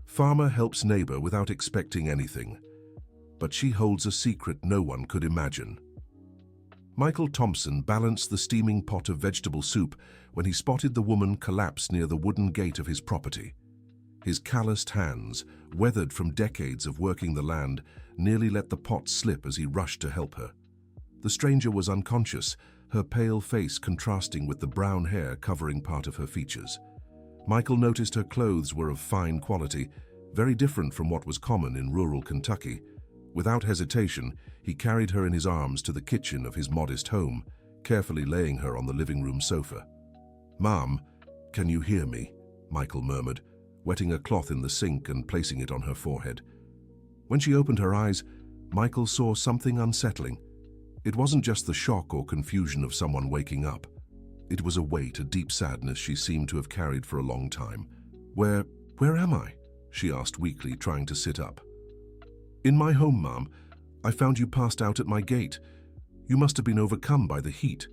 Farmer helps neighbor without expecting anything, but she holds a secret no one could imagine. Michael Thompson balanced the steaming pot of vegetable soup when he spotted the woman collapse near the wooden gate of his property. His calloused hands, weathered from decades of working the land, nearly let the pot slip as he rushed to help her. The stranger was unconscious, her pale face contrasting with the brown hair covering part of her features. Michael noticed her clothes were of fine quality, very different from what was common in rural Kentucky. Without hesitation, he carried her in his arms to the kitchen of his modest home, carefully laying her on the living room sofa. "Mom, can you hear me?" Michael murmured, wetting a cloth in the sink and placing it on her forehead. When she opened her eyes, Michael saw something unsettling. It wasn't just the shock or confusion of someone waking up. It was a weight, a deep sadness she seemed to have carried for a long time. Where am I?" she asked weakly, trying to sit up. "In my home, Mom. I found you passed out at my gate. You must have been overcome by the heat."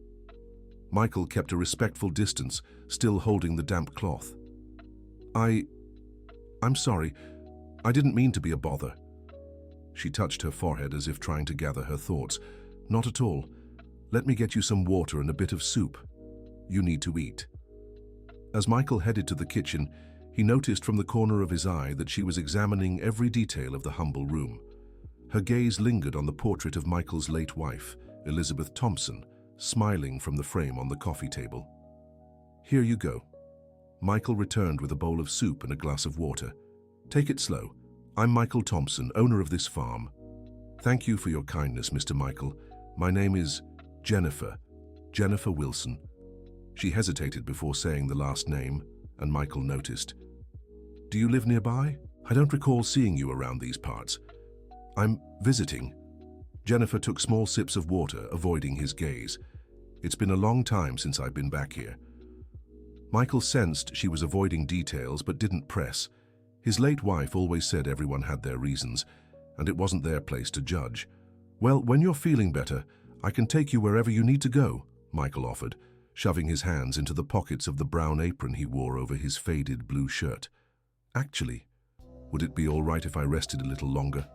Michael kept a respectful distance, still holding the damp cloth. I'm sorry. I didn't mean to be a bother." She touched her forehead as if trying to gather her thoughts. "Not at all. Let me get you some water and a bit of soup. You need to eat." As Michael headed to the kitchen, he noticed from the corner of his eye that she was examining every detail of the humble room. Her gaze lingered on the portrait of Michael's late wife, Elizabeth Thompson, smiling from the frame on the coffee table. "Here you go." Michael returned with a bowl of soup and a glass of water. "Take it slow. I'm Michael Thompson, owner of this farm." "Thank you for your kindness, Mr. Michael. My name is Jennifer Wilson." She hesitated before saying the last name, and Michael noticed. "Do you live nearby? I don't recall seeing you around these parts." "I'm visiting." Jennifer took small sips of water, avoiding his gaze. "It's been a long time since I've been back here." Michael sensed she was avoiding details but didn't press. His late wife always said everyone had their reasons, and it wasn't their place to judge. "Well, when you're feeling better, I can take you wherever you need to go," Michael offered, shoving his hands into the pockets of the brown apron he wore over his faded blue shirt. "Actually, would it be all right if I rested a little longer?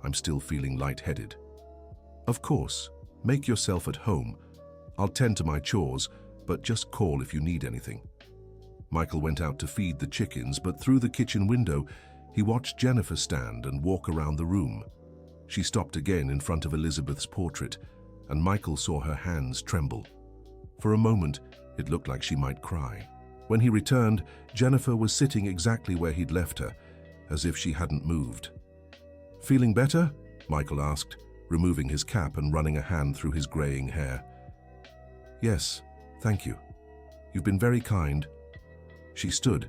I'm still feeling lightheaded." "Of course. Make yourself at home. I'll tend to my chores, but just call if you need anything." Michael went out to feed the chickens, but through the kitchen window, he watched Jennifer stand and walk around the room. She stopped again in front of Elizabeth's portrait, and Michael saw her hands tremble. For a moment, it looked like she might cry. When he returned, Jennifer was sitting exactly where he'd left her, as if she hadn't moved. "Feeling better?" Michael asked, removing his cap and running a hand through his graying hair. "Yes, thank you. You've been very kind." She stood,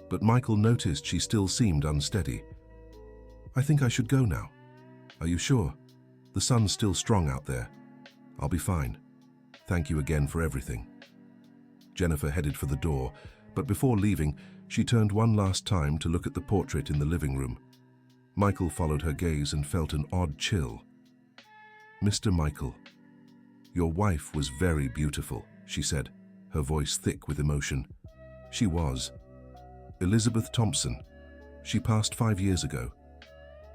but Michael noticed she still seemed unsteady. "I think I should go now." "Are you sure? The sun's still strong out there." "I'll be fine. Thank you again for everything." Jennifer headed for the door, but before leaving, she turned one last time to look at the portrait in the living room. Michael followed her gaze and felt an odd chill. "Mr. Michael, your wife was very beautiful," she said, her voice thick with emotion. "She was. Elizabeth Thompson. She passed 5 years ago."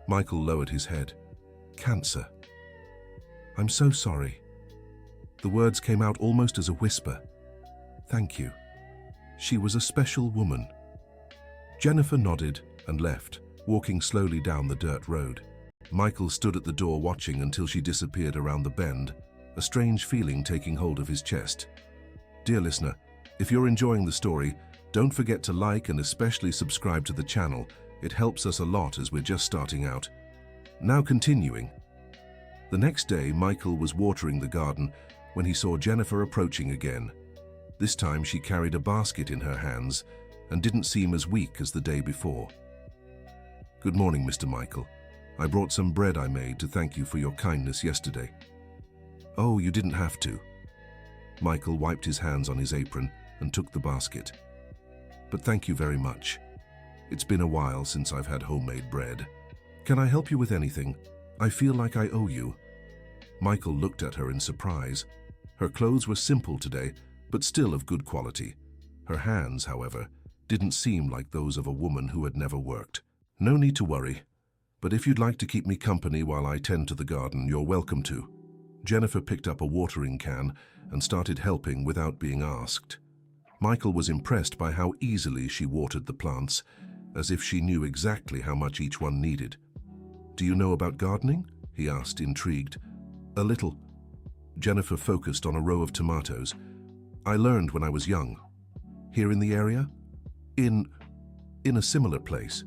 Michael lowered his head. "Cancer." "I'm so sorry." The words came out almost as a whisper. "Thank you. She was a special woman." Jennifer nodded and left, walking slowly down the dirt road. Michael stood at the door watching until she disappeared around the bend, a strange feeling taking hold of his chest. Dear listener, if you're enjoying the story, don't forget to like and especially subscribe to the channel. It helps us a lot as we're just starting out. Now continuing. The next day, Michael was watering the garden when he saw Jennifer approaching again. This time she carried a basket in her hands and didn't seem as weak as the day before. "Good morning, Mr. Michael. I brought some bread I made to thank you for your kindness yesterday." "Oh, you didn't have to." Michael wiped his hands on his apron and took the basket. "But thank you very much. It's been a while since I've had homemade bread. Can I help you with anything? I feel like I owe you." Michael looked at her in surprise. Her clothes were simple today, but still of good quality. Her hands, however, didn't seem like those of a woman who had never worked. No need to worry, but if you'd like to keep me company while I tend to the garden, you're welcome to. Jennifer picked up a watering can and started helping without being asked. Michael was impressed by how easily she watered the plants, as if she knew exactly how much each one needed. "Do you know about gardening?" he asked, intrigued. "A little." Jennifer focused on a row of tomatoes. "I learned when I was young." "Here in the area?" In a similar place."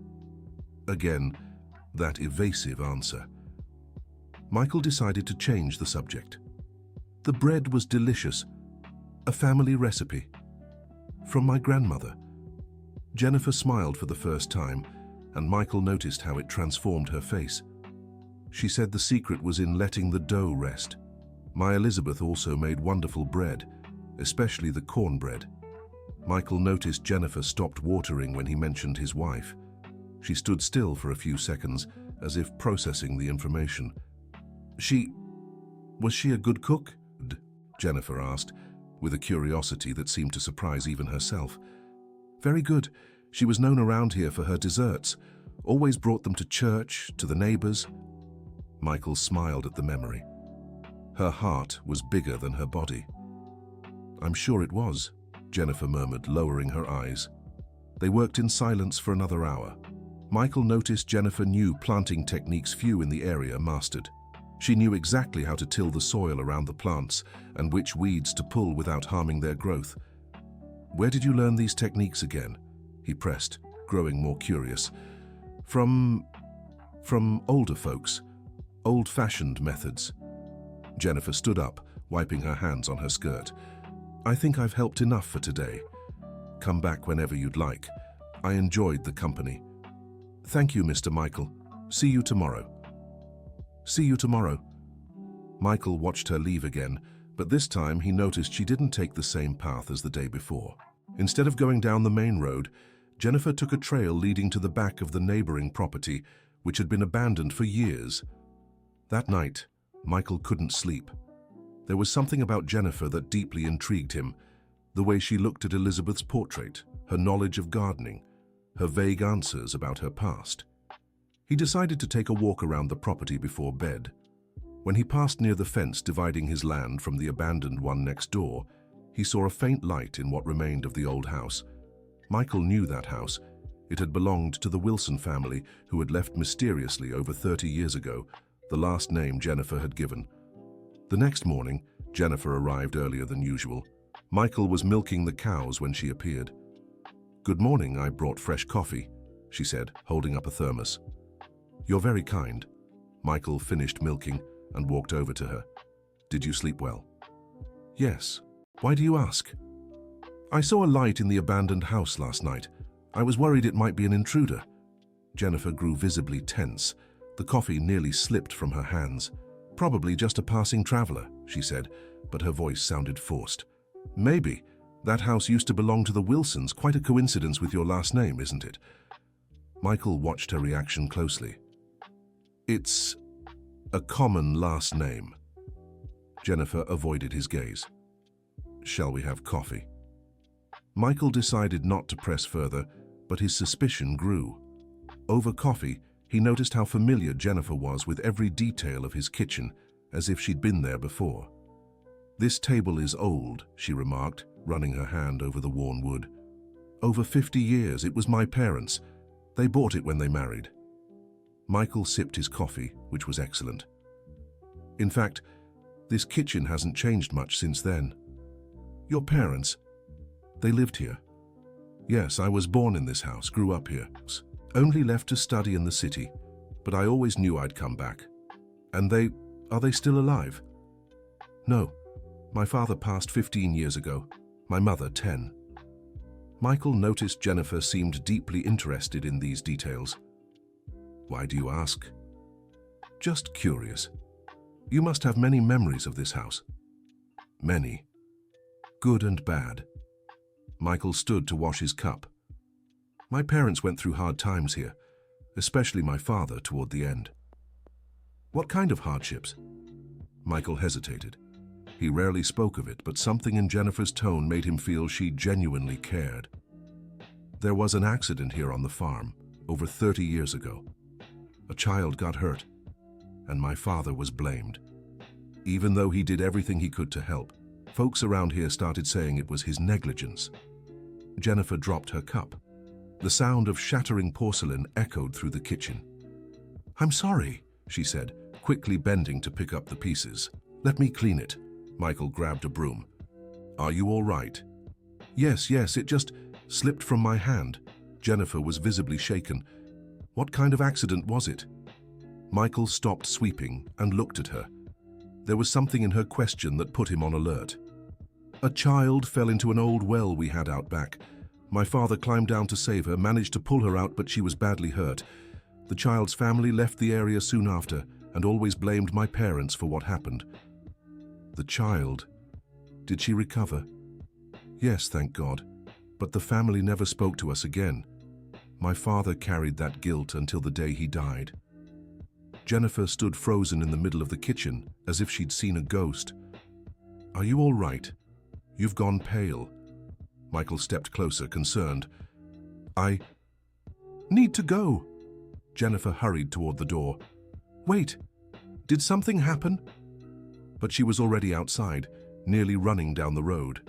Again, that evasive answer. Michael decided to change the subject. "The bread was delicious. A family recipe. From my grandmother." Jennifer smiled for the first time, and Michael noticed how it transformed her face. She said the secret was in letting the dough rest. "My Elizabeth also made wonderful bread, especially the cornbread." Michael noticed Jennifer stopped watering when he mentioned his wife. She stood still for a few seconds, as if processing the information. Was she a good cook?" Jennifer asked, with a curiosity that seemed to surprise even herself. "Very good. She was known around here for her desserts. Always brought them to church, to the neighbors." Michael smiled at the memory. Her heart was bigger than her body. "I'm sure it was," Jennifer murmured, lowering her eyes. They worked in silence for another hour. Michael noticed Jennifer knew planting techniques few in the area mastered. She knew exactly how to till the soil around the plants and which weeds to pull without harming their growth. "Where did you learn these techniques again?" he pressed, growing more curious. From older folks, old-fashioned methods." Jennifer stood up, wiping her hands on her skirt. "I think I've helped enough for today. Come back whenever you'd like. I enjoyed the company." "Thank you, Mr. Michael. See you tomorrow." "See you tomorrow." Michael watched her leave again, but this time he noticed she didn't take the same path as the day before. Instead of going down the main road, Jennifer took a trail leading to the back of the neighboring property, which had been abandoned for years. That night, Michael couldn't sleep. There was something about Jennifer that deeply intrigued him. The way she looked at Elizabeth's portrait, her knowledge of gardening, her vague answers about her past. He decided to take a walk around the property before bed. When he passed near the fence dividing his land from the abandoned one next door, he saw a faint light in what remained of the old house. Michael knew that house. It had belonged to the Wilson family, who had left mysteriously over 30 years ago, the last name Jennifer had given. The next morning, Jennifer arrived earlier than usual. Michael was milking the cows when she appeared. "Good morning, I brought fresh coffee," she said, holding up a thermos. "You're very kind." Michael finished milking and walked over to her. "Did you sleep well?" "Yes. Why do you ask?" "I saw a light in the abandoned house last night. I was worried it might be an intruder." Jennifer grew visibly tense. The coffee nearly slipped from her hands. "Probably just a passing traveler," she said, but her voice sounded forced. "Maybe. That house used to belong to the Wilsons. Quite a coincidence with your last name, isn't it?" Michael watched her reaction closely. "It's a common last name." Jennifer avoided his gaze. "Shall we have coffee?" Michael decided not to press further, but his suspicion grew. Over coffee, he noticed how familiar Jennifer was with every detail of his kitchen, as if she'd been there before. "This table is old," she remarked, running her hand over the worn wood. "Over 50 years. It was my parents. They bought it when they married." Michael sipped his coffee, which was excellent. "In fact, this kitchen hasn't changed much since then." "Your parents? They lived here?" "Yes, I was born in this house, grew up here. Only left to study in the city, but I always knew I'd come back." "And are they still alive?" "No. My father passed 15 years ago. My mother, 10. Michael noticed Jennifer seemed deeply interested in these details. "Why do you ask?" "Just curious. You must have many memories of this house." "Many. Good and bad." Michael stood to wash his cup. "My parents went through hard times here, especially my father toward the end." "What kind of hardships?" Michael hesitated. He rarely spoke of it, but something in Jennifer's tone made him feel she genuinely cared. "There was an accident here on the farm," over 30 years ago. A child got hurt, and my father was blamed. Even though he did everything he could to help, folks around here started saying it was his negligence. Jennifer dropped her cup. The sound of shattering porcelain echoed through the kitchen. "I'm sorry," she said, quickly bending to pick up the pieces. "Let me clean it." Michael grabbed a broom. "Are you all right?" Yes, it just slipped from my hand." Jennifer was visibly shaken. "What kind of accident was it?" Michael stopped sweeping and looked at her. There was something in her question that put him on alert. "A child fell into an old well we had out back. My father climbed down to save her, managed to pull her out, but she was badly hurt. The child's family left the area soon after and always blamed my parents for what happened." "The child, did she recover?" "Yes, thank God, but the family never spoke to us again. My father carried that guilt until the day he died." Jennifer stood frozen in the middle of the kitchen, as if she'd seen a ghost. "Are you all right? You've gone pale." Michael stepped closer, concerned. "I need to go." Jennifer hurried toward the door. "Wait, did something happen?" But she was already outside, nearly running down the road.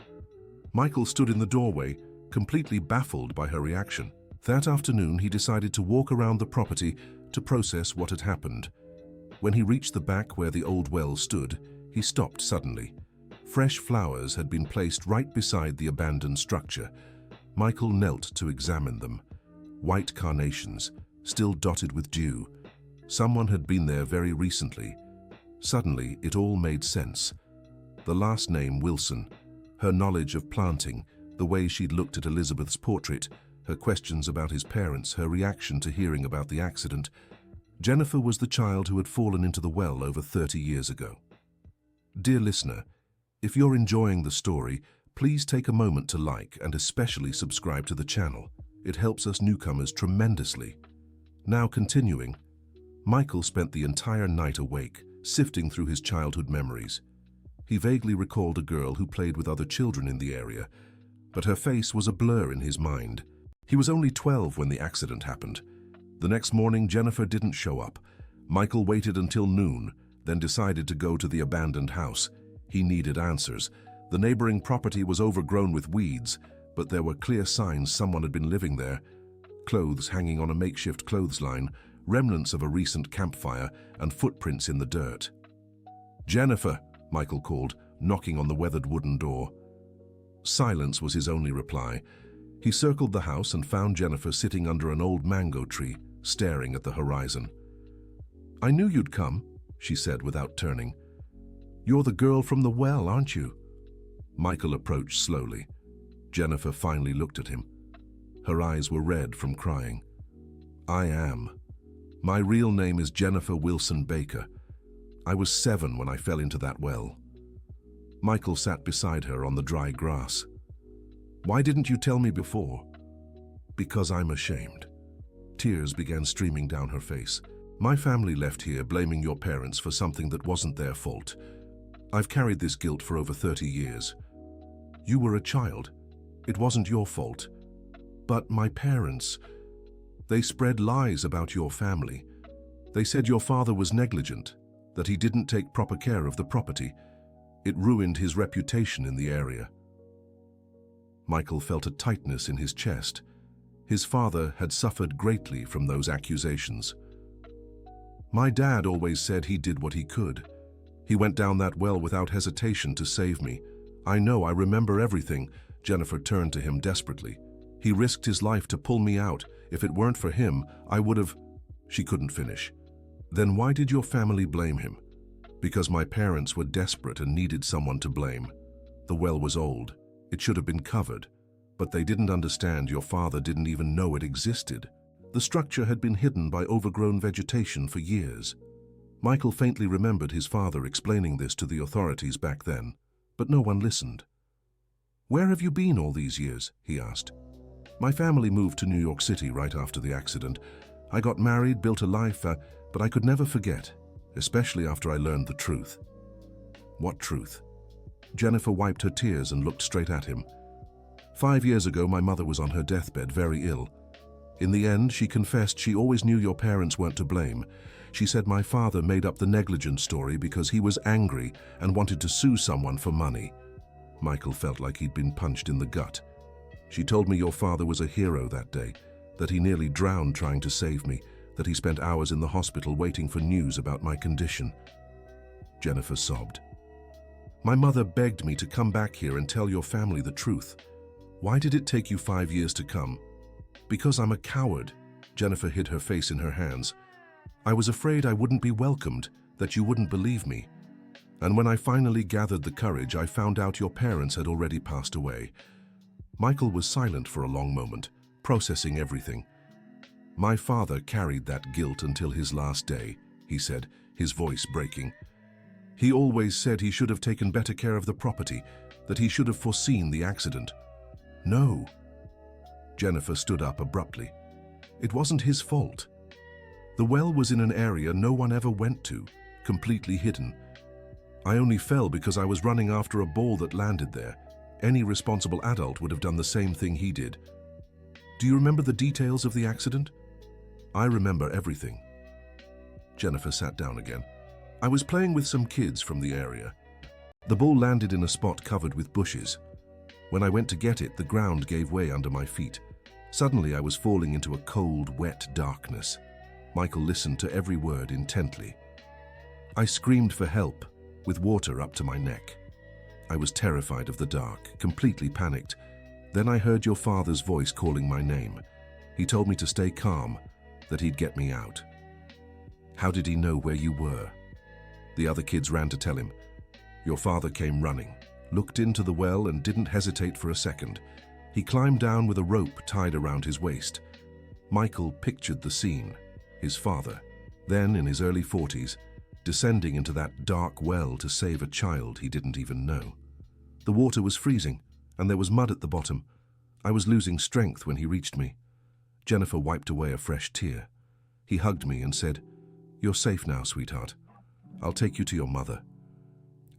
Michael stood in the doorway, completely baffled by her reaction. That afternoon, he decided to walk around the property to process what had happened. When he reached the back where the old well stood, he stopped suddenly. Fresh flowers had been placed right beside the abandoned structure. Michael knelt to examine them. White carnations, still dotted with dew. Someone had been there very recently. Suddenly, it all made sense. The last name, Wilson, her knowledge of planting, the way she'd looked at Elizabeth's portrait, her questions about his parents, her reaction to hearing about the accident. Jennifer was the child who had fallen into the well over 30 years ago. Dear listener, if you're enjoying the story, please take a moment to like and especially subscribe to the channel. It helps us newcomers tremendously. Now continuing, Michael spent the entire night awake, sifting through his childhood memories. He vaguely recalled a girl who played with other children in the area, but her face was a blur in his mind. He was only 12 when the accident happened. The next morning, Jennifer didn't show up. Michael waited until noon, then decided to go to the abandoned house. He needed answers. The neighboring property was overgrown with weeds, but there were clear signs someone had been living there. Clothes hanging on a makeshift clothesline, remnants of a recent campfire, and footprints in the dirt. "Jennifer," Michael called, knocking on the weathered wooden door. Silence was his only reply. He circled the house and found Jennifer sitting under an old mango tree, staring at the horizon. "I knew you'd come," she said without turning. "You're the girl from the well, aren't you?" Michael approached slowly. Jennifer finally looked at him. Her eyes were red from crying. "I am. My real name is Jennifer Wilson Baker. I was 7 when I fell into that well." Michael sat beside her on the dry grass. "Why didn't you tell me before?" "Because I'm ashamed." Tears began streaming down her face. "My family left here blaming your parents for something that wasn't their fault. I've carried this guilt for over 30 years. You were a child. It wasn't your fault. But my parents, they spread lies about your family. They said your father was negligent, that he didn't take proper care of the property. It ruined his reputation in the area." Michael felt a tightness in his chest. His father had suffered greatly from those accusations. "My dad always said he did what he could. He went down that well without hesitation to save me. I remember everything." Jennifer turned to him desperately. "He risked his life to pull me out. If it weren't for him, I would have—" She couldn't finish. "Then why did your family blame him?" "Because my parents were desperate and needed someone to blame. The well was old. It should have been covered. But they didn't understand your father didn't even know it existed. The structure had been hidden by overgrown vegetation for years." Michael faintly remembered his father explaining this to the authorities back then, but no one listened. "Where have you been all these years?" he asked. "My family moved to New York City right after the accident. I got married, built a life, but I could never forget, especially after I learned the truth." "What truth?" Jennifer wiped her tears and looked straight at him. 5 years ago, my mother was on her deathbed, very ill. In the end, she confessed she always knew your parents weren't to blame. She said my father made up the negligence story because he was angry and wanted to sue someone for money. Michael felt like he'd been punched in the gut. She told me your father was a hero that day, that he nearly drowned trying to save me, that he spent hours in the hospital waiting for news about my condition. Jennifer sobbed. My mother begged me to come back here and tell your family the truth. Why did it take you 5 years to come? Because I'm a coward. Jennifer hid her face in her hands. I was afraid I wouldn't be welcomed, that you wouldn't believe me. And when I finally gathered the courage, I found out your parents had already passed away. Michael was silent for a long moment, processing everything. My father carried that guilt until his last day, he said, his voice breaking. He always said he should have taken better care of the property, that he should have foreseen the accident. No. Jennifer stood up abruptly. It wasn't his fault. The well was in an area no one ever went to, completely hidden. I only fell because I was running after a ball that landed there. Any responsible adult would have done the same thing he did. Do you remember the details of the accident? I remember everything. Jennifer sat down again. I was playing with some kids from the area. The ball landed in a spot covered with bushes. When I went to get it, the ground gave way under my feet. Suddenly, I was falling into a cold, wet darkness. Michael listened to every word intently. I screamed for help, with water up to my neck. I was terrified of the dark, completely panicked. Then I heard your father's voice calling my name. He told me to stay calm, that he'd get me out. How did he know where you were? The other kids ran to tell him. Your father came running, looked into the well and didn't hesitate for a second. He climbed down with a rope tied around his waist. Michael pictured the scene. His father, then in his early 40s, descending into that dark well to save a child he didn't even know. The water was freezing, and there was mud at the bottom. I was losing strength when he reached me. Jennifer wiped away a fresh tear. He hugged me and said, "You're safe now, sweetheart. I'll take you to your mother."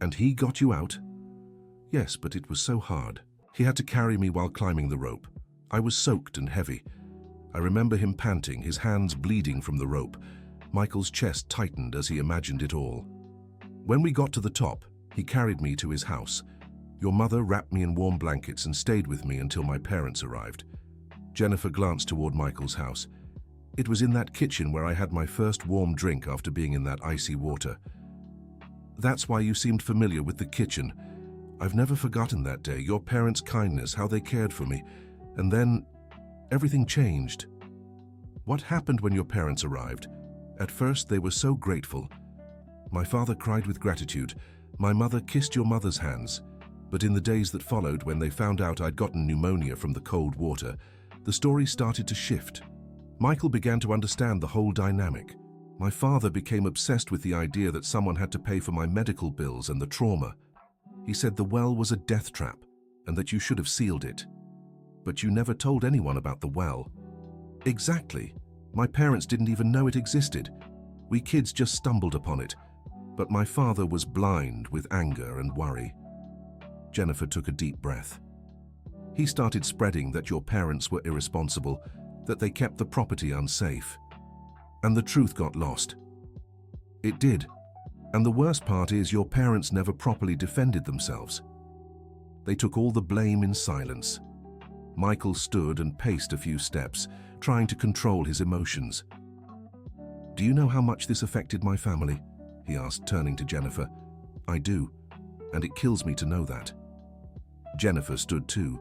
And he got you out? Yes, but it was so hard. He had to carry me while climbing the rope. I was soaked and heavy. I remember him panting, his hands bleeding from the rope. Michael's chest tightened as he imagined it all. When we got to the top, he carried me to his house. Your mother wrapped me in warm blankets and stayed with me until my parents arrived. Jennifer glanced toward Michael's house. It was in that kitchen where I had my first warm drink after being in that icy water. That's why you seemed familiar with the kitchen. I've never forgotten that day, your parents' kindness, how they cared for me. And then, everything changed. What happened when your parents arrived? At first, they were so grateful. My father cried with gratitude. My mother kissed your mother's hands. But in the days that followed, when they found out I'd gotten pneumonia from the cold water, the story started to shift. Michael began to understand the whole dynamic. My father became obsessed with the idea that someone had to pay for my medical bills and the trauma. He said the well was a death trap and that you should have sealed it. But you never told anyone about the well. Exactly. My parents didn't even know it existed. We kids just stumbled upon it. But my father was blind with anger and worry. Jennifer took a deep breath. He started spreading that your parents were irresponsible, that they kept the property unsafe. And the truth got lost. It did. And the worst part is your parents never properly defended themselves. They took all the blame in silence. Michael stood and paced a few steps, trying to control his emotions. Do you know how much this affected my family? He asked, turning to Jennifer. I do, and it kills me to know that. Jennifer stood too.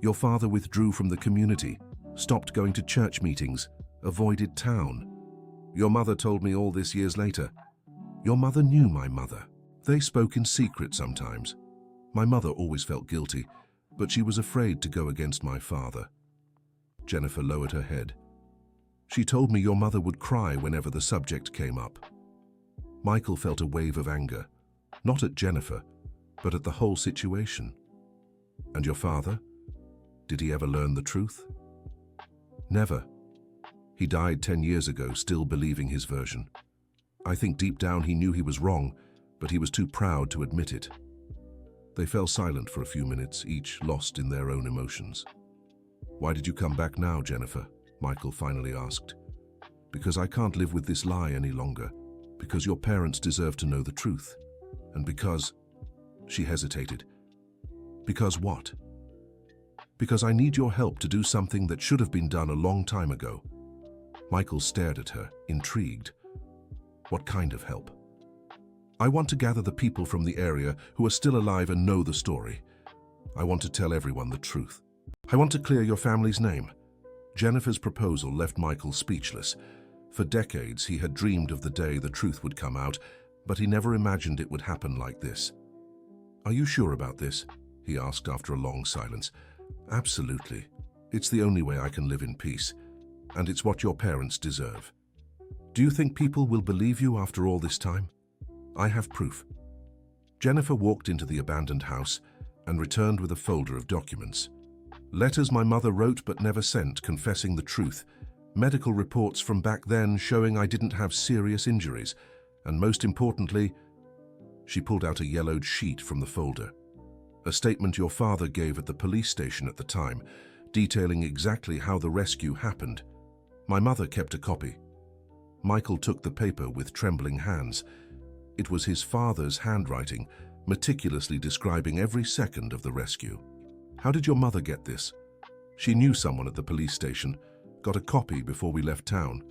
Your father withdrew from the community, stopped going to church meetings, avoided town. Your mother told me all this years later. Your mother knew my mother. They spoke in secret sometimes. My mother always felt guilty, but she was afraid to go against my father. Jennifer lowered her head. She told me your mother would cry whenever the subject came up. Michael felt a wave of anger, not at Jennifer, but at the whole situation. And your father? Did he ever learn the truth? Never. He died 10 years ago, still believing his version. I think deep down he knew he was wrong, but he was too proud to admit it. They fell silent for a few minutes, each lost in their own emotions. "Why did you come back now, Jennifer?" Michael finally asked. "Because I can't live with this lie any longer. Because your parents deserve to know the truth. And because—" She hesitated. "Because what?" "Because I need your help to do something that should have been done a long time ago." Michael stared at her, intrigued. "What kind of help?" "I want to gather the people from the area who are still alive and know the story. I want to tell everyone the truth. I want to clear your family's name." Jennifer's proposal left Michael speechless. For decades, he had dreamed of the day the truth would come out, but he never imagined it would happen like this. "Are you sure about this?" he asked after a long silence. "Absolutely. It's the only way I can live in peace. And it's what your parents deserve." "Do you think people will believe you after all this time?" "I have proof." Jennifer walked into the abandoned house and returned with a folder of documents. Letters my mother wrote but never sent, confessing the truth. Medical reports from back then showing I didn't have serious injuries. And most importantly, she pulled out a yellowed sheet from the folder. A statement your father gave at the police station at the time, detailing exactly how the rescue happened. My mother kept a copy. Michael took the paper with trembling hands. It was his father's handwriting, meticulously describing every second of the rescue. "How did your mother get this?" "She knew someone at the police station, got a copy before we left town."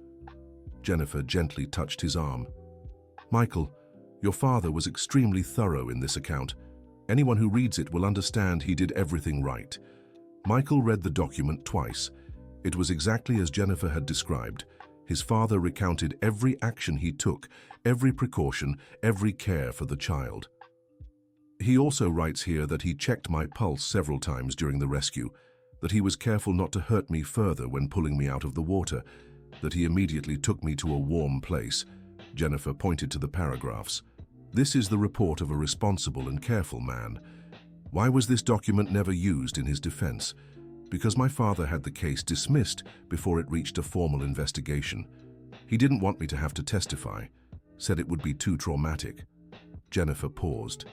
Jennifer gently touched his arm. "Michael, your father was extremely thorough in this account. Anyone who reads it will understand he did everything right." Michael read the document twice. It was exactly as Jennifer had described. His father recounted every action he took, every precaution, every care for the child. He also writes here that he checked my pulse several times during the rescue, that he was careful not to hurt me further when pulling me out of the water, that he immediately took me to a warm place. Jennifer pointed to the paragraphs. "This is the report of a responsible and careful man. Why was this document never used in his defense? Because my father had the case dismissed before it reached a formal investigation. He didn't want me to have to testify, said it would be too traumatic." Jennifer paused.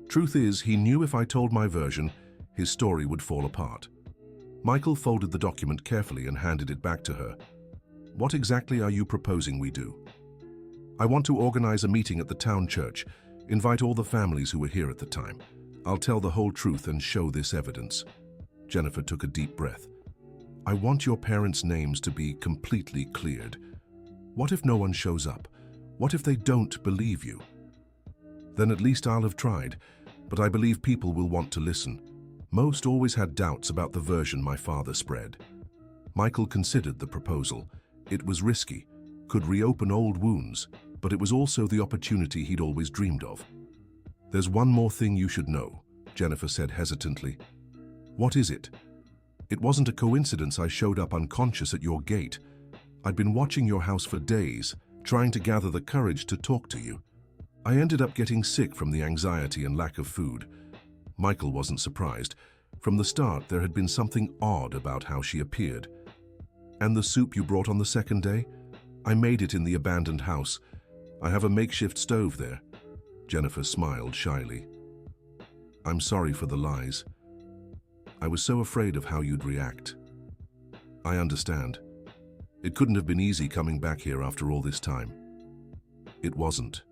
"Truth is, he knew if I told my version, his story would fall apart." Michael folded the document carefully and handed it back to her. "What exactly are you proposing we do?" "I want to organize a meeting at the town church, invite all the families who were here at the time. I'll tell the whole truth and show this evidence." Jennifer took a deep breath. "I want your parents' names to be completely cleared. What if no one shows up? What if they don't believe you?" "Then at least I'll have tried, but I believe people will want to listen. Most always had doubts about the version my father spread." Michael considered the proposal. It was risky, could reopen old wounds, but it was also the opportunity he'd always dreamed of. "There's one more thing you should know," Jennifer said hesitantly. "What is it?" "It wasn't a coincidence I showed up unconscious at your gate. I'd been watching your house for days, trying to gather the courage to talk to you. I ended up getting sick from the anxiety and lack of food." Michael wasn't surprised. From the start, there had been something odd about how she appeared. "And the soup you brought on the second day? I made it in the abandoned house. I have a makeshift stove there." Jennifer smiled shyly. "I'm sorry for the lies. I was so afraid of how you'd react." "I understand. It couldn't have been easy coming back here after all this time." "It wasn't.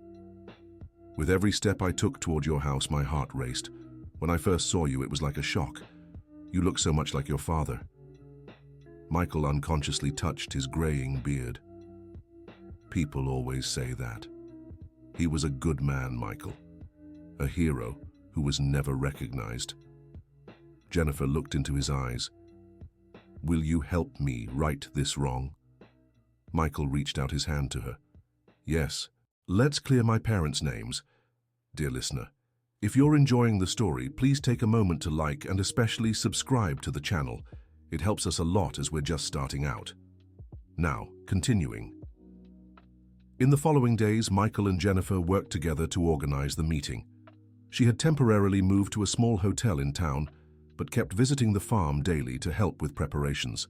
With every step I took toward your house, my heart raced. When I first saw you, it was like a shock. You look so much like your father." Michael unconsciously touched his graying beard. "People always say that. He was a good man, Michael. A hero who was never recognized." Jennifer looked into his eyes. "Will you help me right this wrong?" Michael reached out his hand to her. "Yes, let's clear my parents' names." Dear listener, if you're enjoying the story, please take a moment to like and especially subscribe to the channel. It helps us a lot as we're just starting out. Now, continuing. In the following days, Michael and Jennifer worked together to organize the meeting. She had temporarily moved to a small hotel in town, but kept visiting the farm daily to help with preparations.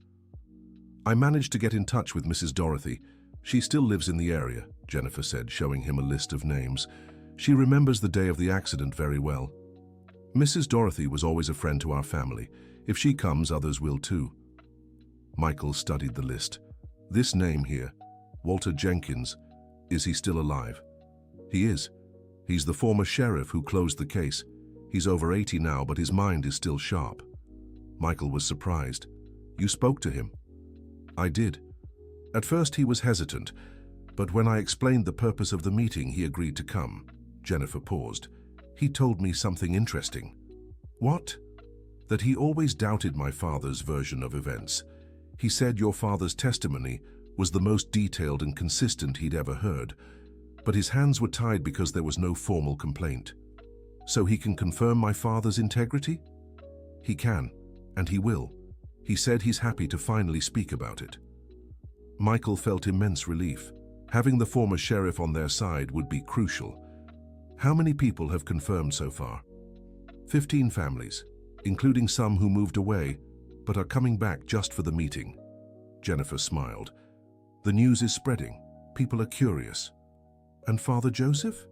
"I managed to get in touch with Mrs. Dorothy. She still lives in the area," Jennifer said, showing him a list of names. "She remembers the day of the accident very well. Mrs. Dorothy was always a friend to our family. If she comes, others will too. Michael studied the list. This name here, Walter Jenkins, is he still alive? He is. He's the former sheriff who closed the case. He's over 80 now, but his mind is still sharp. Michael was surprised. You spoke to him? I did. At first he was hesitant, but when I explained the purpose of the meeting, he agreed to come. Jennifer paused. He told me something interesting. What? That he always doubted my father's version of events. He said your father's testimony was the most detailed and consistent he'd ever heard, but his hands were tied because there was no formal complaint. So he can confirm my father's integrity? He can, and he will. He said he's happy to finally speak about it. Michael felt immense relief. Having the former sheriff on their side would be crucial. How many people have confirmed so far? 15 families, including some who moved away, but are coming back just for the meeting. Jennifer smiled. The news is spreading. People are curious. And Father Joseph?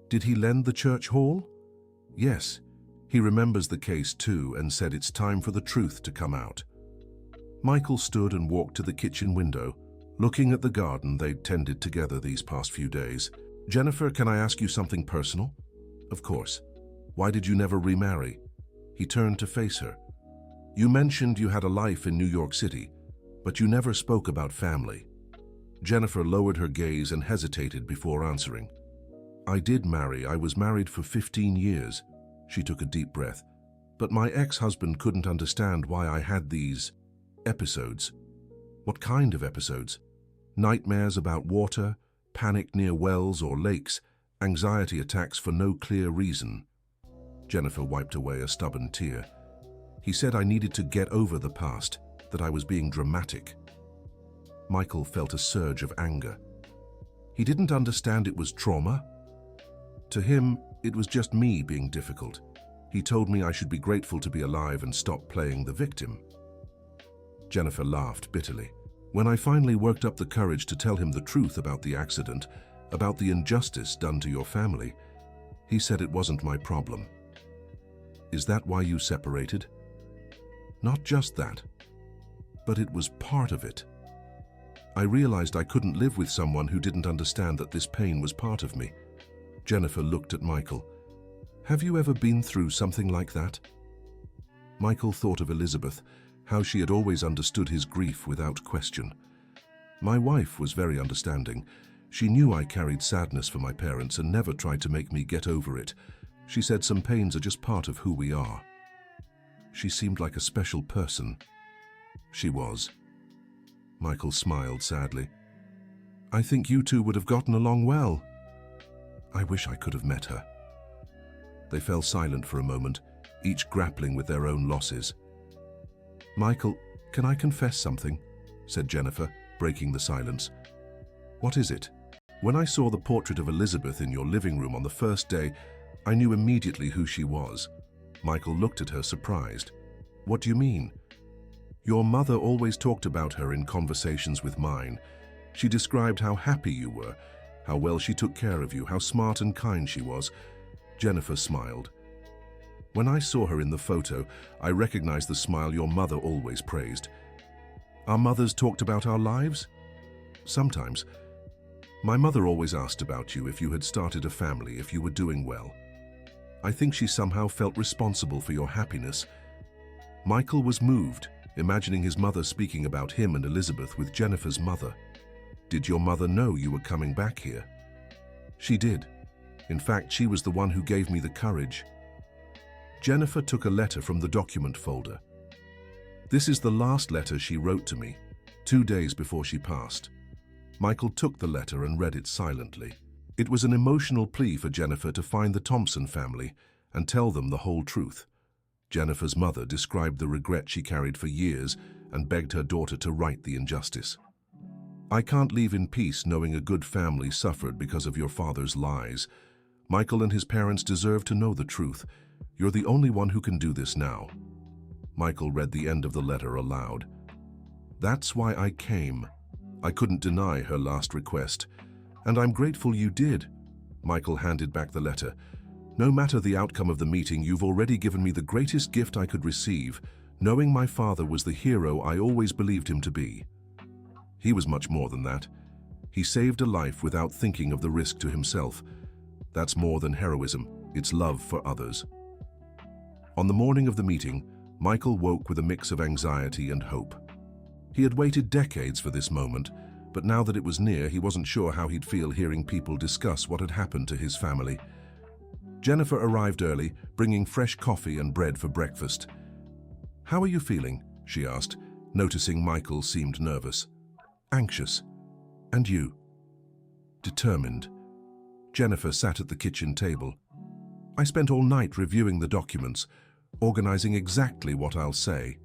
Did he lend the church hall? Yes. He remembers the case too and said it's time for the truth to come out. Michael stood and walked to the kitchen window, looking at the garden they'd tended together these past few days. Jennifer, can I ask you something personal? Of course. Why did you never remarry? He turned to face her. You mentioned you had a life in New York City, but you never spoke about family. Jennifer lowered her gaze and hesitated before answering. I did marry. I was married for 15 years. She took a deep breath. But my ex-husband couldn't understand why I had these episodes. What kind of episodes? Nightmares about water, panic near wells or lakes, anxiety attacks for no clear reason. Jennifer wiped away a stubborn tear. He said I needed to get over the past, that I was being dramatic. Michael felt a surge of anger. He didn't understand it was trauma. To him, it was just me being difficult. He told me I should be grateful to be alive and stop playing the victim. Jennifer laughed bitterly. When I finally worked up the courage to tell him the truth about the accident, about the injustice done to your family, he said it wasn't my problem. Is that why you separated? Not just that, but it was part of it. I realized I couldn't live with someone who didn't understand that this pain was part of me. Jennifer looked at Michael. Have you ever been through something like that? Michael thought of Elizabeth, how she had always understood his grief without question. My wife was very understanding. She knew I carried sadness for my parents and never tried to make me get over it. She said some pains are just part of who we are. She seemed like a special person. She was. Michael smiled sadly. I think you two would have gotten along well. I wish I could have met her. They fell silent for a moment, each grappling with their own losses. Michael, can I confess something? Said Jennifer, breaking the silence. What is it? When I saw the portrait of Elizabeth in your living room on the first day, I knew immediately who she was. Michael looked at her surprised. What do you mean? Your mother always talked about her in conversations with mine. She described how happy you were, how well she took care of you, how smart and kind she was. Jennifer smiled. When I saw her in the photo, I recognized the smile your mother always praised. Our mothers talked about our lives? Sometimes. My mother always asked about you, if you had started a family, if you were doing well. I think she somehow felt responsible for your happiness. Michael was moved, imagining his mother speaking about him and Elizabeth with Jennifer's mother. Did your mother know you were coming back here? She did. In fact, she was the one who gave me the courage. Jennifer took a letter from the document folder. This is the last letter she wrote to me, 2 days before she passed. Michael took the letter and read it silently. It was an emotional plea for Jennifer to find the Thompson family and tell them the whole truth. Jennifer's mother described the regret she carried for years and begged her daughter to right the injustice. I can't leave in peace knowing a good family suffered because of your father's lies. Michael and his parents deserve to know the truth. You're the only one who can do this now. Michael read the end of the letter aloud. That's why I came. I couldn't deny her last request. And I'm grateful you did. Michael handed back the letter. No matter the outcome of the meeting, you've already given me the greatest gift I could receive, knowing my father was the hero I always believed him to be. He was much more than that. He saved a life without thinking of the risk to himself. That's more than heroism, it's love for others. On the morning of the meeting, Michael woke with a mix of anxiety and hope. He had waited decades for this moment, but now that it was near, he wasn't sure how he'd feel hearing people discuss what had happened to his family. Jennifer arrived early, bringing fresh coffee and bread for breakfast. "How are you feeling?" she asked, noticing Michael seemed nervous. "Anxious. And you?" "Determined." Jennifer sat at the kitchen table. "I spent all night reviewing the documents, organizing exactly what I'll say.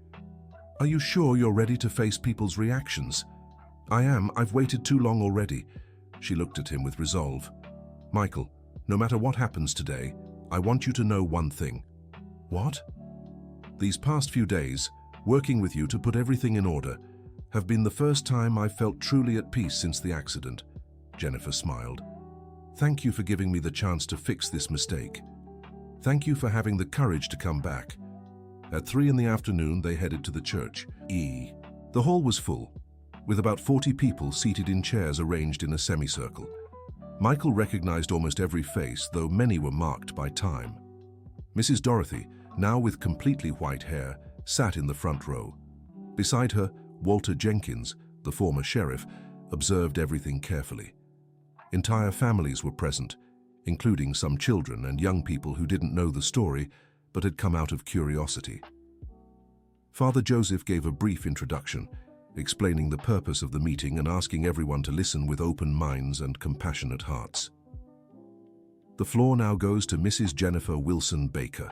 Are you sure you're ready to face people's reactions?" "I am. I've waited too long already." She looked at him with resolve. "Michael, no matter what happens today, I want you to know one thing." "What?" "These past few days, working with you to put everything in order, have been the first time I've felt truly at peace since the accident." Jennifer smiled. "Thank you for giving me the chance to fix this mistake. Thank you for having the courage to come back." At 3 in the afternoon, they headed to the church. The hall was full, with about 40 people seated in chairs arranged in a semicircle. Michael recognized almost every face, though many were marked by time. Mrs. Dorothy, now with completely white hair, sat in the front row. Beside her, Walter Jenkins, the former sheriff, observed everything carefully. Entire families were present, including some children and young people who didn't know the story but had come out of curiosity. Father Joseph gave a brief introduction, explaining the purpose of the meeting and asking everyone to listen with open minds and compassionate hearts. "The floor now goes to Mrs. Jennifer Wilson Baker,"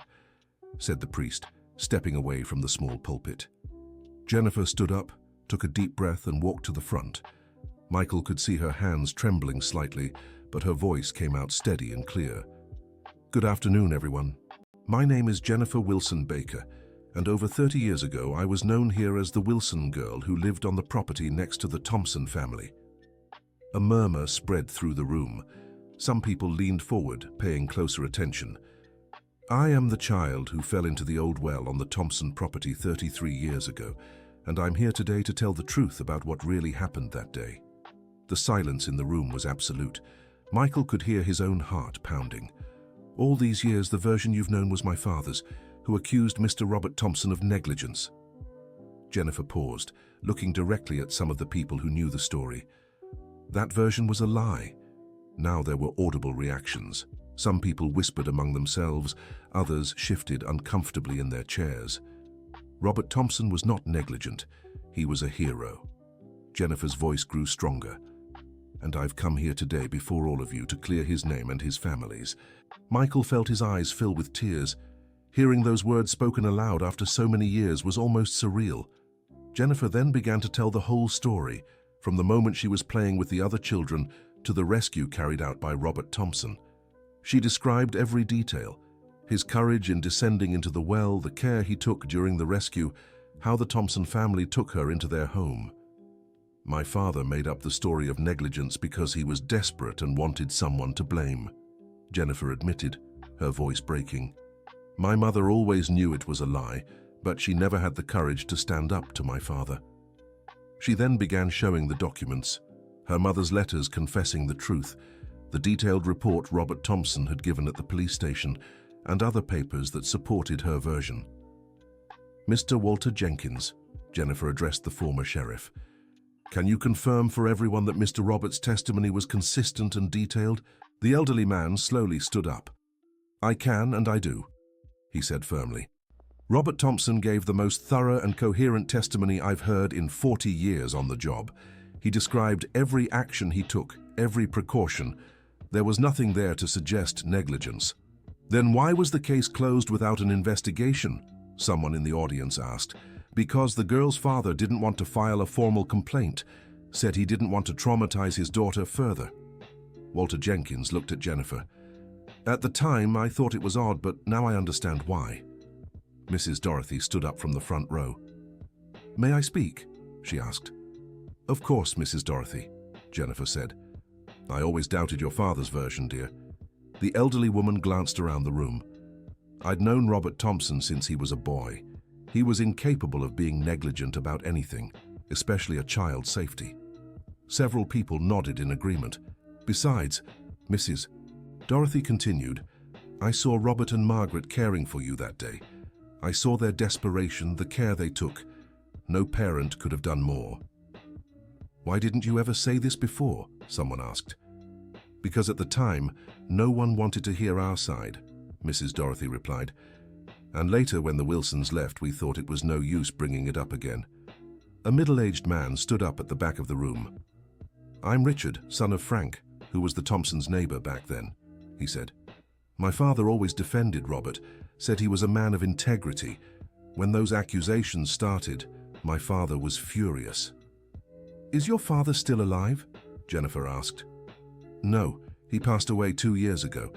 said the priest, stepping away from the small pulpit. Jennifer stood up, took a deep breath and walked to the front. Michael could see her hands trembling slightly, but her voice came out steady and clear. "Good afternoon, everyone. My name is Jennifer Wilson Baker, and over 30 years ago I was known here as the Wilson girl who lived on the property next to the Thompson family." A murmur spread through the room. Some people leaned forward, paying closer attention. "I am the child who fell into the old well on the Thompson property 33 years ago, and I'm here today to tell the truth about what really happened that day." The silence in the room was absolute. Michael could hear his own heart pounding. "All these years, the version you've known was my father's, who accused Mr. Robert Thompson of negligence." Jennifer paused, looking directly at some of the people who knew the story. That version was a lie. Now there were audible reactions. Some people whispered among themselves, others shifted uncomfortably in their chairs. Robert Thompson was not negligent. He was a hero. Jennifer's voice grew stronger. "And I've come here today before all of you to clear his name and his family's." Michael felt his eyes fill with tears. Hearing those words spoken aloud after so many years was almost surreal. Jennifer then began to tell the whole story, from the moment she was playing with the other children to the rescue carried out by Robert Thompson. She described every detail: his courage in descending into the well, the care he took during the rescue, how the Thompson family took her into their home. "My father made up the story of negligence because he was desperate and wanted someone to blame," Jennifer admitted, her voice breaking. "My mother always knew it was a lie, but she never had the courage to stand up to my father." She then began showing the documents, her mother's letters confessing the truth, the detailed report Robert Thompson had given at the police station, and other papers that supported her version. "Mr. Walter Jenkins," Jennifer addressed the former sheriff, "can you confirm for everyone that Mr. Roberts' testimony was consistent and detailed?" The elderly man slowly stood up. "I can and I do," he said firmly. "Robert Thompson gave the most thorough and coherent testimony I've heard in 40 years on the job. He described every action he took, every precaution. There was nothing there to suggest negligence." "Then why was the case closed without an investigation?" someone in the audience asked. "Because the girl's father didn't want to file a formal complaint, said he didn't want to traumatize his daughter further." Walter Jenkins looked at Jennifer. "At the time, I thought it was odd, but now I understand why." Mrs. Dorothy stood up from the front row. "May I speak?" she asked. "Of course, Mrs. Dorothy," Jennifer said. "I always doubted your father's version, dear." The elderly woman glanced around the room. "I'd known Robert Thompson since he was a boy. He was incapable of being negligent about anything, especially a child's safety. Several people nodded in agreement. Besides, Mrs. Dorothy continued, I saw Robert and Margaret caring for you that day. I saw their desperation, the care they took. No parent could have done more. Why didn't you ever say this before? Someone asked. Because at the time, no one wanted to hear our side, Mrs. Dorothy replied. And later, when the Wilsons left, we thought it was no use bringing it up again. A middle-aged man stood up at the back of the room. I'm Richard, son of Frank, who was the Thompsons' neighbor back then, he said. My father always defended Robert, said he was a man of integrity. When those accusations started, my father was furious. Is your father still alive? Jennifer asked. No, he passed away 2 years ago,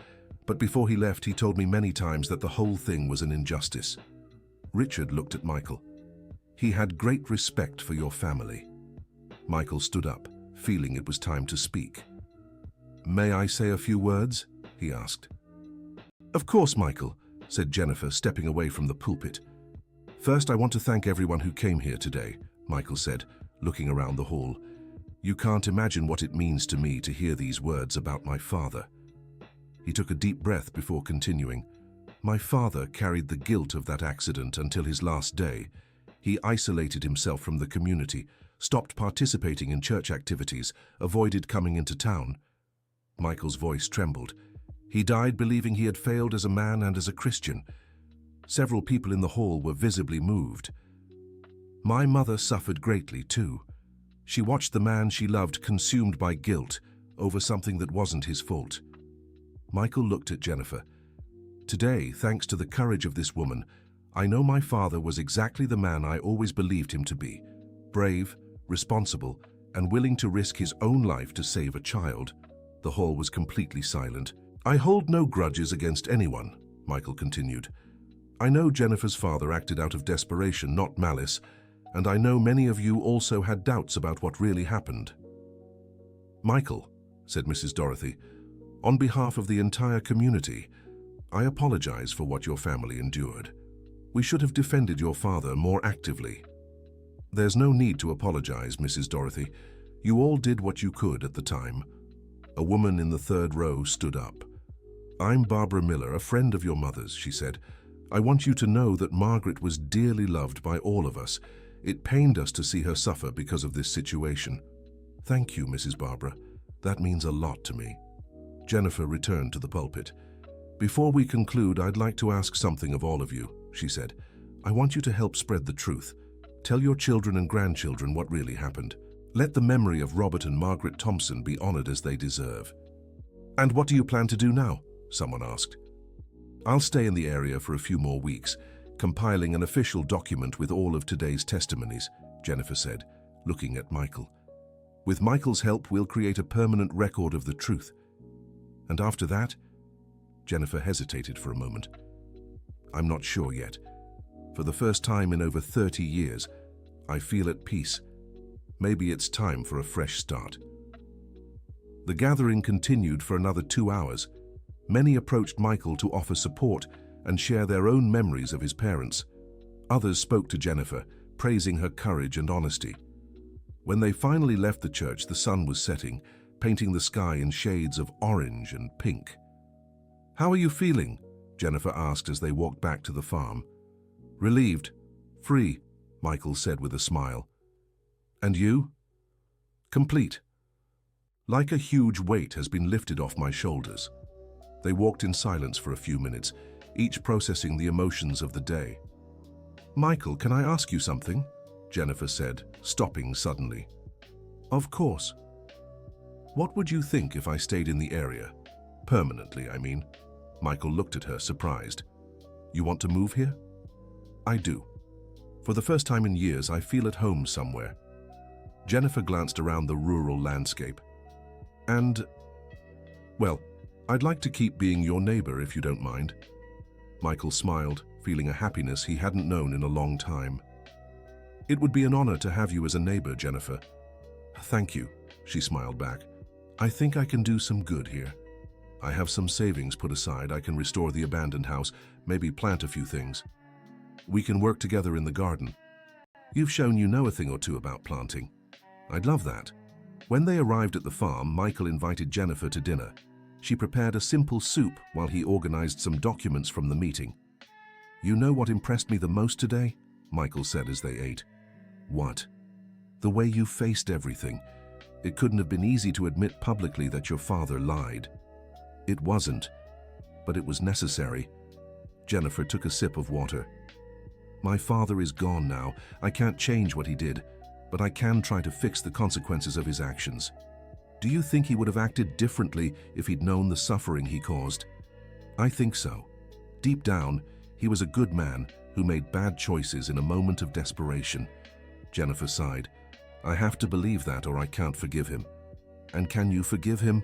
but before he left he told me many times that the whole thing was an injustice. Richard looked at Michael. He had great respect for your family. Michael stood up, feeling it was time to speak. May I say a few words? He asked. Of course, Michael, said Jennifer, stepping away from the pulpit. First, I want to thank everyone who came here today, Michael said, looking around the hall. You can't imagine what it means to me to hear these words about my father. He took a deep breath before continuing. My father carried the guilt of that accident until his last day. He isolated himself from the community, stopped participating in church activities, avoided coming into town. Michael's voice trembled. He died believing he had failed as a man and as a Christian. Several people in the hall were visibly moved. My mother suffered greatly too. She watched the man she loved consumed by guilt over something that wasn't his fault. Michael looked at Jennifer. Today, thanks to the courage of this woman, I know my father was exactly the man I always believed him to be. Brave, responsible, and willing to risk his own life to save a child. The hall was completely silent. I hold no grudges against anyone, Michael continued. I know Jennifer's father acted out of desperation, not malice, and I know many of you also had doubts about what really happened. Michael, said Mrs. Dorothy, on behalf of the entire community, I apologize for what your family endured. We should have defended your father more actively. There's no need to apologize, Mrs. Dorothy. You all did what you could at the time. A woman in the third row stood up. I'm Barbara Miller, a friend of your mother's, she said. I want you to know that Margaret was dearly loved by all of us. It pained us to see her suffer because of this situation. Thank you, Mrs. Barbara. That means a lot to me. Jennifer returned to the pulpit. Before we conclude, I'd like to ask something of all of you, she said. I want you to help spread the truth. Tell your children and grandchildren what really happened. Let the memory of Robert and Margaret Thompson be honored as they deserve. And what do you plan to do now? Someone asked. I'll stay in the area for a few more weeks, compiling an official document with all of today's testimonies, Jennifer said, looking at Michael. With Michael's help, we'll create a permanent record of the truth. And after that, Jennifer hesitated for a moment. I'm not sure yet. For the first time in over 30 years, I feel at peace. Maybe it's time for a fresh start. The gathering continued for another 2 hours. Many approached Michael to offer support and share their own memories of his parents. Others spoke to Jennifer, praising her courage and honesty. When they finally left the church, the sun was setting, painting the sky in shades of orange and pink. How are you feeling? Jennifer asked as they walked back to the farm. Relieved. Free, Michael said with a smile. And you? Complete. Like a huge weight has been lifted off my shoulders. They walked in silence for a few minutes, each processing the emotions of the day. Michael, can I ask you something? Jennifer said, stopping suddenly. Of course. What would you think if I stayed in the area? Permanently, I mean. Michael looked at her, surprised. You want to move here? I do. For the first time in years, I feel at home somewhere. Jennifer glanced around the rural landscape. And, well, I'd like to keep being your neighbor if you don't mind. Michael smiled, feeling a happiness he hadn't known in a long time. It would be an honor to have you as a neighbor, Jennifer. Thank you, she smiled back. I think I can do some good here. I have some savings put aside. I can restore the abandoned house, maybe plant a few things. We can work together in the garden. You've shown you know a thing or two about planting. I'd love that. When they arrived at the farm, Michael invited Jennifer to dinner. She prepared a simple soup while he organized some documents from the meeting. You know what impressed me the most today? Michael said as they ate. What? The way you faced everything. It couldn't have been easy to admit publicly that your father lied. It wasn't, but it was necessary. Jennifer took a sip of water. My father is gone now. I can't change what he did, but I can try to fix the consequences of his actions. Do you think he would have acted differently if he'd known the suffering he caused? I think so. Deep down, he was a good man who made bad choices in a moment of desperation. Jennifer sighed. I have to believe that or I can't forgive him. And can you forgive him?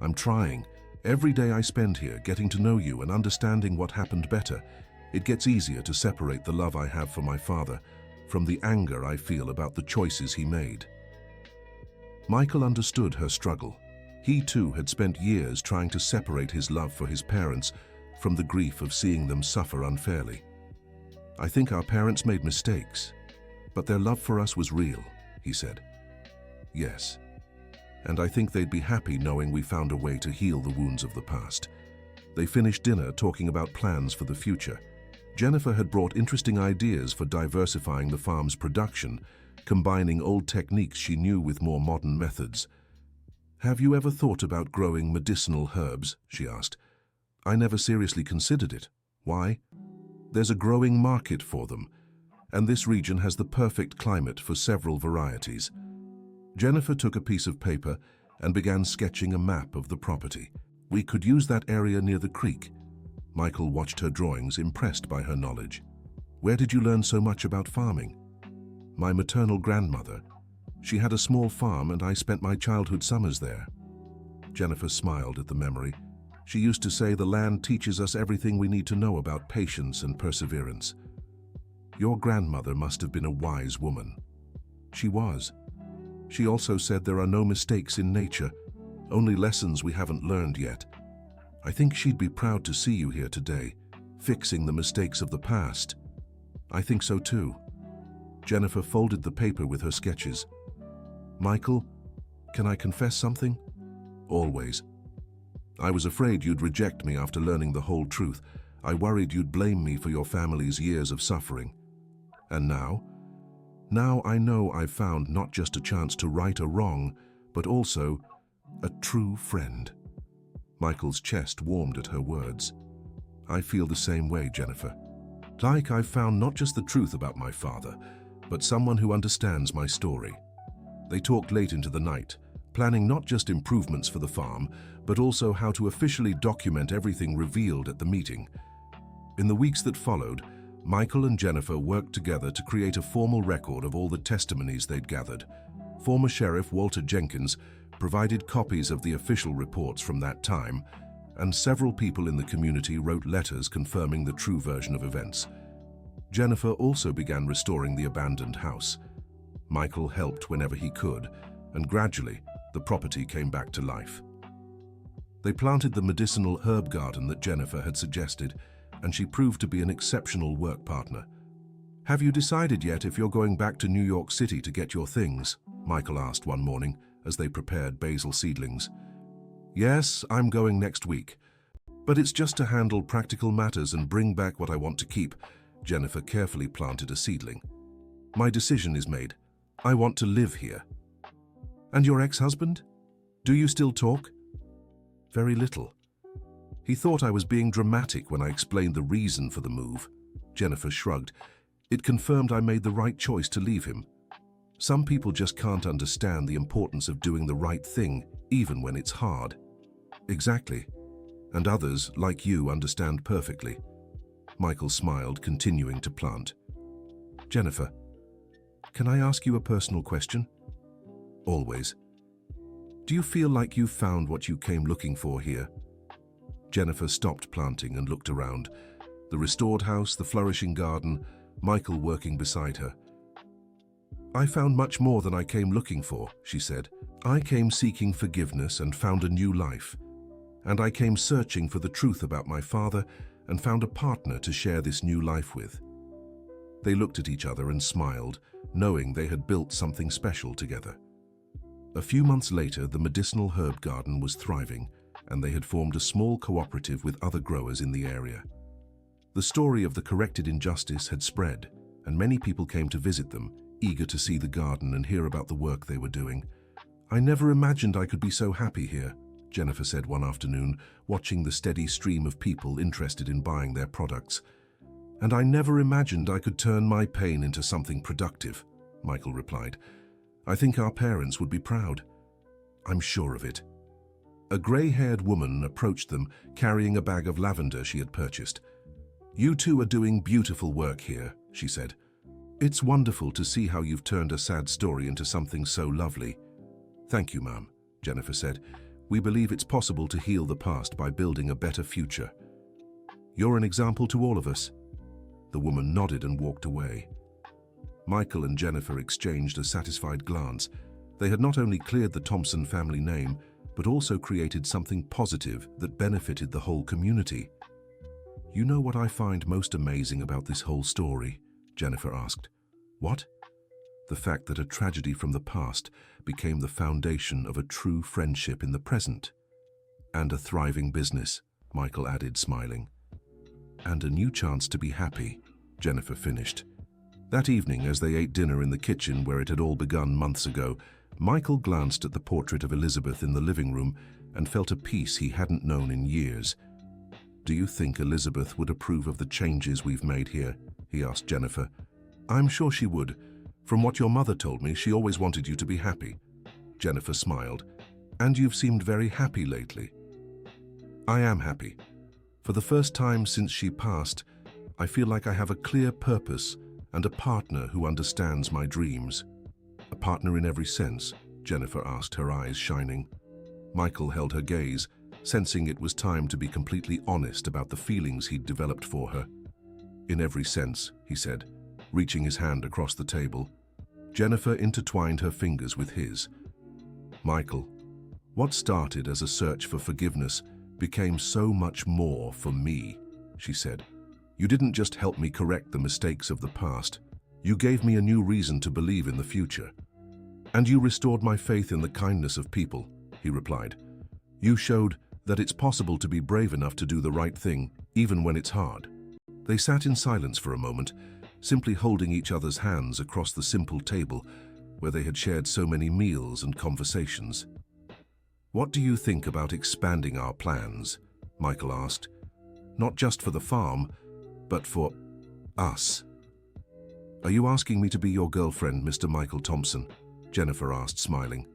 I'm trying. Every day I spend here getting to know you and understanding what happened better, it gets easier to separate the love I have for my father from the anger I feel about the choices he made. Michael understood her struggle. He too had spent years trying to separate his love for his parents from the grief of seeing them suffer unfairly. I think our parents made mistakes, but their love for us was real, he said. Yes, and I think they'd be happy knowing we found a way to heal the wounds of the past. They finished dinner talking about plans for the future. Jennifer had brought interesting ideas for diversifying the farm's production, combining old techniques she knew with more modern methods. Have you ever thought about growing medicinal herbs? She asked. I never seriously considered it. Why? There's a growing market for them, and this region has the perfect climate for several varieties. Jennifer took a piece of paper and began sketching a map of the property. We could use that area near the creek. Michael watched her drawings, impressed by her knowledge. Where did you learn so much about farming? My maternal grandmother. She had a small farm and I spent my childhood summers there. Jennifer smiled at the memory. She used to say the land teaches us everything we need to know about patience and perseverance. Your grandmother must have been a wise woman. She was. She also said there are no mistakes in nature, only lessons we haven't learned yet. I think she'd be proud to see you here today, fixing the mistakes of the past. I think so too. Jennifer folded the paper with her sketches. Michael, can I confess something? Always. I was afraid you'd reject me after learning the whole truth. I worried you'd blame me for your family's years of suffering. And now? Now I know I've found not just a chance to right a wrong, but also a true friend. Michael's chest warmed at her words. I feel the same way, Jennifer. Like I've found not just the truth about my father, but someone who understands my story. They talked late into the night, planning not just improvements for the farm, but also how to officially document everything revealed at the meeting. In the weeks that followed, Michael and Jennifer worked together to create a formal record of all the testimonies they'd gathered. Former Sheriff Walter Jenkins provided copies of the official reports from that time, and several people in the community wrote letters confirming the true version of events. Jennifer also began restoring the abandoned house. Michael helped whenever he could, and gradually, the property came back to life. They planted the medicinal herb garden that Jennifer had suggested, and she proved to be an exceptional work partner. Have you decided yet if you're going back to New York City to get your things? Michael asked one morning as they prepared basil seedlings. Yes, I'm going next week. But it's just to handle practical matters and bring back what I want to keep. Jennifer carefully planted a seedling. My decision is made. I want to live here. And your ex-husband? Do you still talk? Very little. He thought I was being dramatic when I explained the reason for the move. Jennifer shrugged. It confirmed I made the right choice to leave him. Some people just can't understand the importance of doing the right thing, even when it's hard. Exactly. And others, like you, understand perfectly. Michael smiled, continuing to plant. Jennifer, can I ask you a personal question? Always. Do you feel like you've found what you came looking for here? Jennifer stopped planting and looked around. The restored house, the flourishing garden, Michael working beside her. I found much more than I came looking for, she said. I came seeking forgiveness and found a new life. And I came searching for the truth about my father and found a partner to share this new life with. They looked at each other and smiled, knowing they had built something special together. A few months later, the medicinal herb garden was thriving, and they had formed a small cooperative with other growers in the area. The story of the corrected injustice had spread, and many people came to visit them, eager to see the garden and hear about the work they were doing. "I never imagined I could be so happy here," Jennifer said one afternoon, watching the steady stream of people interested in buying their products. "And I never imagined I could turn my pain into something productive," Michael replied. "I think our parents would be proud." "I'm sure of it." A grey-haired woman approached them, carrying a bag of lavender she had purchased. "You two are doing beautiful work here," she said. "It's wonderful to see how you've turned a sad story into something so lovely." "Thank you, ma'am," Jennifer said. "We believe it's possible to heal the past by building a better future." "You're an example to all of us." The woman nodded and walked away. Michael and Jennifer exchanged a satisfied glance. They had not only cleared the Thompson family name, but also created something positive that benefited the whole community. "You know what I find most amazing about this whole story?" Jennifer asked. "What?" "The fact that a tragedy from the past became the foundation of a true friendship in the present. And a thriving business," Michael added, smiling. "And a new chance to be happy," Jennifer finished. That evening, as they ate dinner in the kitchen where it had all begun months ago, Michael glanced at the portrait of Elizabeth in the living room and felt a peace he hadn't known in years. "Do you think Elizabeth would approve of the changes we've made here?" he asked Jennifer. "I'm sure she would. From what your mother told me, she always wanted you to be happy." Jennifer smiled. "And you've seemed very happy lately." "I am happy. For the first time since she passed, I feel like I have a clear purpose and a partner who understands my dreams." "A partner in every sense?" Jennifer asked, her eyes shining. Michael held her gaze, sensing it was time to be completely honest about the feelings he'd developed for her. "In every sense," he said, reaching his hand across the table. Jennifer intertwined her fingers with his. "Michael, what started as a search for forgiveness became so much more for me," she said. "You didn't just help me correct the mistakes of the past. You gave me a new reason to believe in the future. And you restored my faith in the kindness of people," he replied. "You showed that it's possible to be brave enough to do the right thing, even when it's hard." They sat in silence for a moment, simply holding each other's hands across the simple table where they had shared so many meals and conversations. "What do you think about expanding our plans?" Michael asked. "Not just for the farm, but for us." "Are you asking me to be your girlfriend, Mr. Michael Thompson?" Jennifer asked, smiling.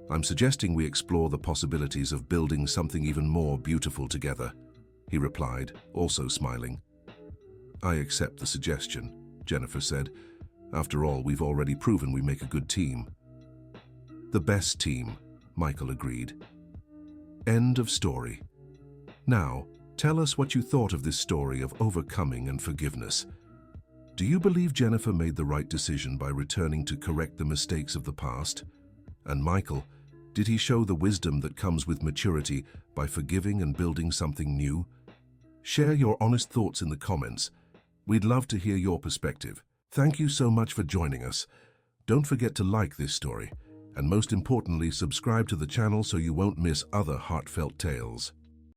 "I'm suggesting we explore the possibilities of building something even more beautiful together," he replied, also smiling. "I accept the suggestion," Jennifer said. "After all, we've already proven we make a good team." "The best team," Michael agreed. End of story. Now, tell us what you thought of this story of overcoming and forgiveness. Do you believe Jennifer made the right decision by returning to correct the mistakes of the past? And Michael, did he show the wisdom that comes with maturity by forgiving and building something new? Share your honest thoughts in the comments. We'd love to hear your perspective. Thank you so much for joining us. Don't forget to like this story, and most importantly, subscribe to the channel so you won't miss other heartfelt tales.